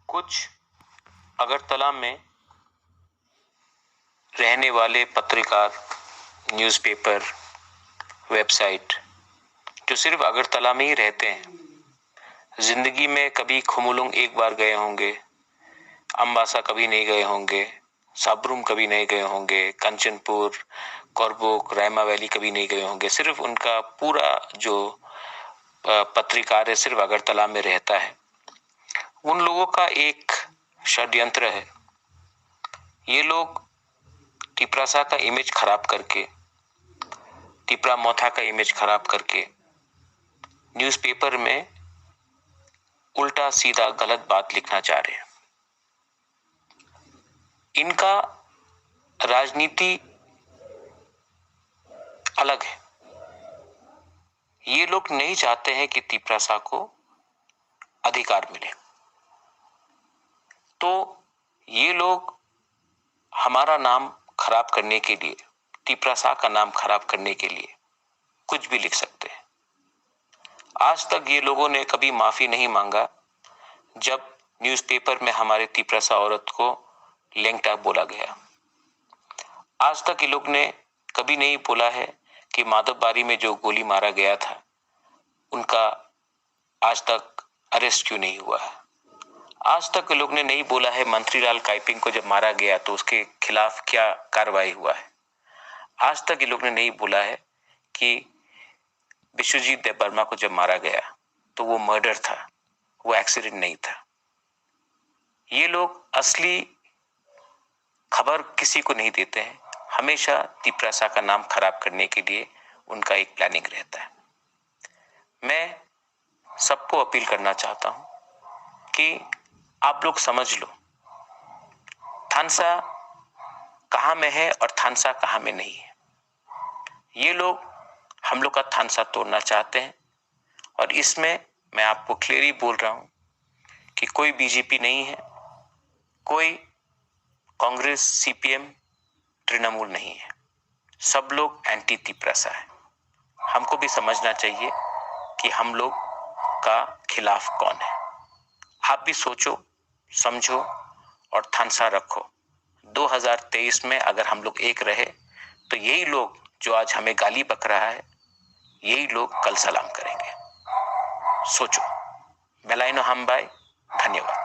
कुछ अगरतला में रहने वाले पत्रकार, न्यूज़पेपर, वेबसाइट जो सिर्फ अगरतला में ही रहते हैं, जिंदगी में कभी खुमुलुंग एक बार गए होंगे, अम्बासा कभी नहीं गए होंगे, साबरूम कभी नहीं गए होंगे, कंचनपुर, कोरबुक, रायमा वैली कभी नहीं गए होंगे। सिर्फ उनका पूरा जो पत्रकार है सिर्फ अगरतला में रहता है। उन लोगों का एक षड्यंत्र है। ये लोग टिपरासा का इमेज खराब करके, टिपरा मोथा का इमेज खराब करके न्यूज़पेपर में उल्टा सीधा गलत बात लिखना चाह रहे हैं। इनका राजनीति अलग है। ये लोग नहीं चाहते हैं कि टिपरासा को अधिकार मिले, तो ये लोग हमारा नाम खराब करने के लिए, टिपरासा का नाम खराब करने के लिए कुछ भी लिख सकते हैं। आज तक ये लोगों ने कभी माफी नहीं मांगा जब न्यूज़पेपर में हमारे टिपरासा औरत को लेंगटा बोला गया। आज तक ये लोग ने कभी नहीं बोला है कि माधवबारी में जो गोली मारा गया था उनका आज तक अरेस्ट क्यों नहीं हुआ है। आज तक लोग ने नहीं बोला है मंत्रीलाल काइपिंग को जब मारा गया तो उसके खिलाफ क्या कार्रवाई हुआ है। आज तक ये लोग ने नहीं बोला है कि विश्वजीत देवबर्मा को जब मारा गया तो वो मर्डर था, वो एक्सीडेंट नहीं था। ये लोग असली खबर किसी को नहीं देते हैं। हमेशा टिपरासा का नाम खराब करने के लिए उनका एक प्लानिंग रहता है। मैं सबको अपील करना चाहता हूं कि आप लोग समझ लो थानसा कहां में है और थानसा कहां में नहीं है। ये लोग हम लोग का थानसा तोड़ना चाहते हैं और इसमें मैं आपको क्लियरली बोल रहा हूं कि कोई बीजेपी नहीं है, कोई कांग्रेस, सीपीएम, तृणमूल नहीं है। सब लोग एंटी टिपरासा है। हमको भी समझना चाहिए कि हम लोग का खिलाफ कौन है। आप भी सोचो, समझो और थानसा रखो। 2023 में अगर हम लोग एक रहे तो यही लोग जो आज हमें गाली बक रहा है, यही लोग कल सलाम करेंगे। सोचो। मेलाइनो हमबाई, धन्यवाद।